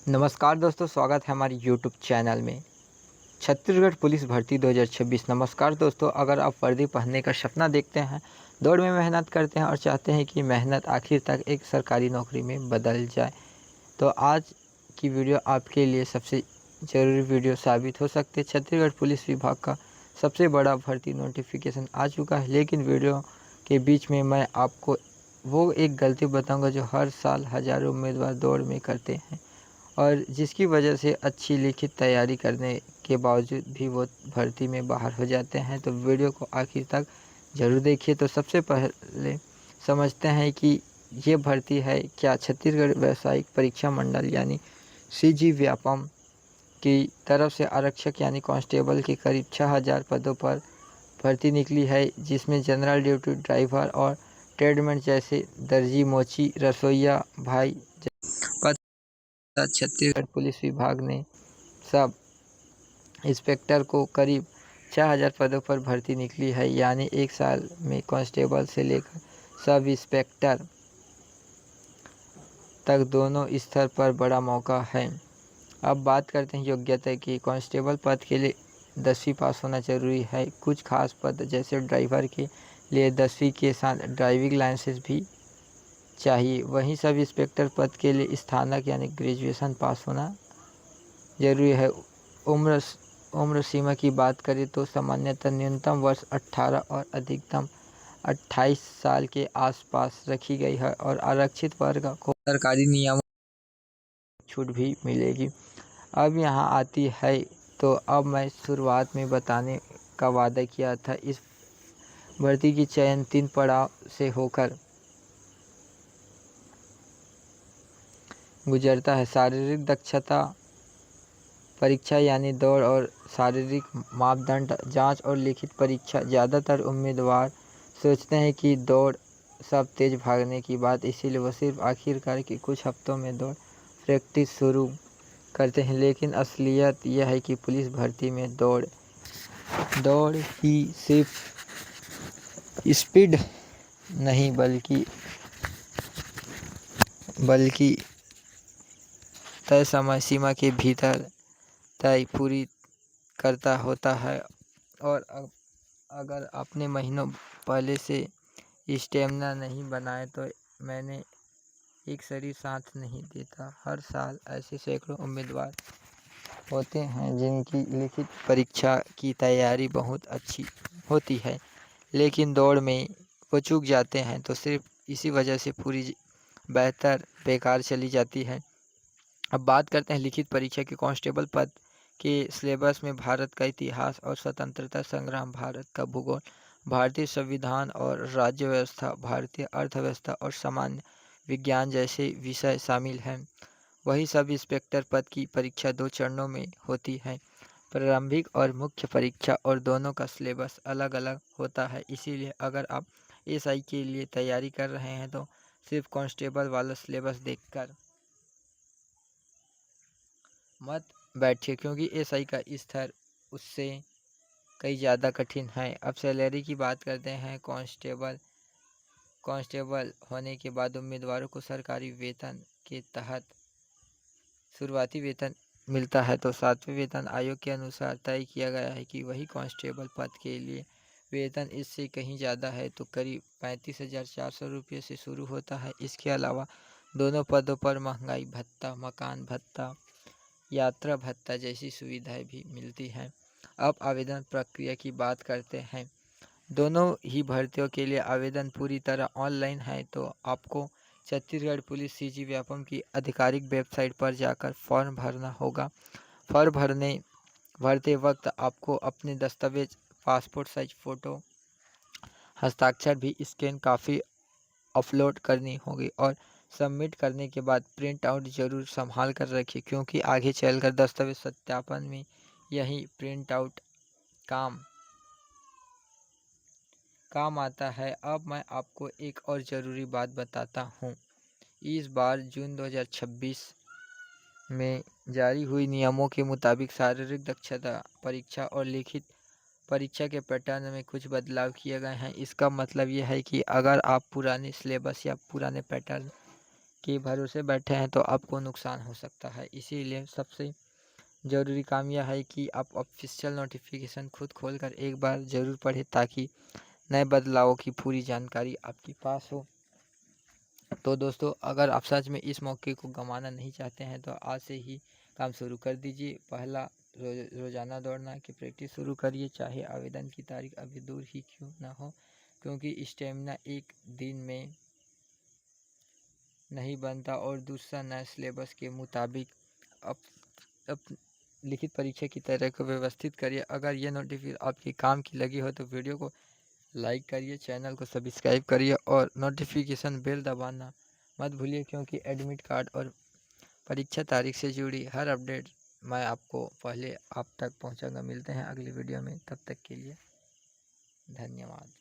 नमस्कार दोस्तों, स्वागत है हमारी यूट्यूब चैनल में। छत्तीसगढ़ पुलिस भर्ती 2026। नमस्कार दोस्तों, अगर आप वर्दी पहनने का सपना देखते हैं, दौड़ में मेहनत करते हैं और चाहते हैं कि मेहनत आखिर तक एक सरकारी नौकरी में बदल जाए, तो आज की वीडियो आपके लिए सबसे ज़रूरी वीडियो साबित हो सकती है। छत्तीसगढ़ पुलिस विभाग का सबसे बड़ा भर्ती नोटिफिकेशन आ चुका है, लेकिन वीडियो के बीच में मैं आपको वो एक गलती बताऊंगा जो हर साल हज़ारों उम्मीदवार दौड़ में करते हैं और जिसकी वजह से अच्छी लिखित तैयारी करने के बावजूद भी वो भर्ती में बाहर हो जाते हैं। तो वीडियो को आखिर तक ज़रूर देखिए। तो सबसे पहले समझते हैं कि ये भर्ती है क्या। छत्तीसगढ़ व्यावसायिक परीक्षा मंडल यानी सीजी व्यापम की तरफ से आरक्षक यानी कांस्टेबल के करीब 6000 पदों पर भर्ती निकली है, जिसमें जनरल ड्यूटी, ड्राइवर और ट्रेडमेन जैसे दर्जी, मोची, रसोइया, भाई पद छत्तीसगढ़ पुलिस विभाग ने सब इंस्पेक्टर को करीब 6000 पदों पर भर्ती निकली है, यानी एक साल में कांस्टेबल से लेकर सब इंस्पेक्टर तक दोनों स्तर पर बड़ा मौका है। अब बात करते हैं योग्यता की। कांस्टेबल पद के लिए 10वीं पास होना जरूरी है। कुछ खास पद जैसे ड्राइवर के लिए 10वीं के साथ ड्राइविंग लाइसेंस भी चाहिए। वहीं सब इंस्पेक्टर पद के लिए स्नातक यानी ग्रेजुएशन पास होना जरूरी है। उम्र उम्र सीमा की बात करें तो सामान्यतः न्यूनतम वर्ष 18 और अधिकतम 28 साल के आसपास रखी गई है और आरक्षित वर्ग को सरकारी नियमों छूट भी मिलेगी। अब यहाँ आती है, तो अब मैं शुरुआत में बताने का वादा किया था। इस भर्ती की चयन 3 पड़ाव से होकर गुजरता है। शारीरिक दक्षता परीक्षा यानी दौड़ और शारीरिक मापदंड जांच और लिखित परीक्षा। ज़्यादातर उम्मीदवार सोचते हैं कि दौड़ सब तेज़ भागने की बात, इसीलिए वो सिर्फ आखिरकार के कुछ हफ्तों में दौड़ प्रैक्टिस शुरू करते हैं, लेकिन असलियत यह है कि पुलिस भर्ती में दौड़ दौड़ ही सिर्फ स्पीड नहीं बल्कि तय समय सीमा के भीतर तय पूरी करता होता है। और अगर आपने महीनों पहले से स्टेमिना नहीं बनाए तो मैंने एक शरीर साथ नहीं देता। हर साल ऐसे सैकड़ों उम्मीदवार होते हैं जिनकी लिखित परीक्षा की तैयारी बहुत अच्छी होती है, लेकिन दौड़ में वो चूक जाते हैं, तो सिर्फ इसी वजह से पूरी बेहतर बेकार चली जाती है। अब बात करते हैं लिखित परीक्षा के। कांस्टेबल पद के सिलेबस में भारत का इतिहास और स्वतंत्रता संग्राम, भारत का भूगोल, भारतीय संविधान और राज्य व्यवस्था, भारतीय अर्थव्यवस्था और सामान्य विज्ञान जैसे विषय शामिल हैं। वही सब इंस्पेक्टर पद की परीक्षा 2 चरणों में होती है, प्रारंभिक और मुख्य परीक्षा, और दोनों का सिलेबस अलग अलग होता है। इसीलिए अगर आप एसआई के लिए तैयारी कर रहे हैं तो सिर्फ कांस्टेबल वाला सिलेबस देखकर मत बैठिए, क्योंकि एसआई का स्तर उससे कई ज़्यादा कठिन है। अब सैलरी की बात करते हैं। कांस्टेबल होने के बाद उम्मीदवारों को सरकारी वेतन के तहत शुरुआती वेतन मिलता है, तो 7वें वेतन आयोग के अनुसार तय किया गया है कि वही कांस्टेबल पद के लिए वेतन इससे कहीं ज़्यादा है, तो करीब 35,400 रुपये से शुरू होता है। इसके अलावा दोनों पदों पर महंगाई भत्ता, मकान भत्ता, यात्रा भत्ता जैसी सुविधाएं भी मिलती हैं। अब आवेदन प्रक्रिया की बात करते हैं। दोनों ही भर्तियों के लिए आवेदन पूरी तरह ऑनलाइन है, तो आपको छत्तीसगढ़ पुलिस सीजी व्यापम की आधिकारिक वेबसाइट पर जाकर फॉर्म भरना होगा। फॉर्म भरते वक्त आपको अपने दस्तावेज, पासपोर्ट साइज फ़ोटो, हस्ताक्षर भी स्कैन काफ़ी अपलोड करनी होगी और सबमिट करने के बाद प्रिंट आउट ज़रूर संभाल कर रखिए, क्योंकि आगे चलकर दस्तावेज सत्यापन में यही प्रिंट आउट काम आता है। अब मैं आपको एक और ज़रूरी बात बताता हूँ। इस बार जून 2026 में जारी हुई नियमों के मुताबिक शारीरिक दक्षता परीक्षा और लिखित परीक्षा के पैटर्न में कुछ बदलाव किए गए हैं। इसका मतलब यह है कि अगर आप पुराने सिलेबस या पुराने पैटर्न के भरोसे बैठे हैं तो आपको नुकसान हो सकता है। इसीलिए सबसे ज़रूरी काम यह है कि आप ऑफिशियल नोटिफिकेशन खुद खोलकर एक बार ज़रूर पढ़ें, ताकि नए बदलावों की पूरी जानकारी आपके पास हो। तो दोस्तों, अगर आप सच में इस मौके को गंवाना नहीं चाहते हैं तो आज से ही काम शुरू कर दीजिए। पहला, रोज़ाना दौड़ना की प्रैक्टिस शुरू करिए, चाहे आवेदन की तारीख अभी दूर ही क्यों ना हो, क्योंकि स्टेमिना एक दिन में नहीं बनता। और दूसरा, नए सिलेबस के मुताबिक अप अप लिखित परीक्षा की तरह को व्यवस्थित करिए। अगर ये नोटिफिकेशन आपके काम की लगी हो तो वीडियो को लाइक करिए, चैनल को सब्सक्राइब करिए और नोटिफिकेशन बेल दबाना मत भूलिए, क्योंकि एडमिट कार्ड और परीक्षा तारीख से जुड़ी हर अपडेट मैं आपको पहले आप तक पहुंचाऊंगा। मिलते हैं अगली वीडियो में, तब तक के लिए धन्यवाद।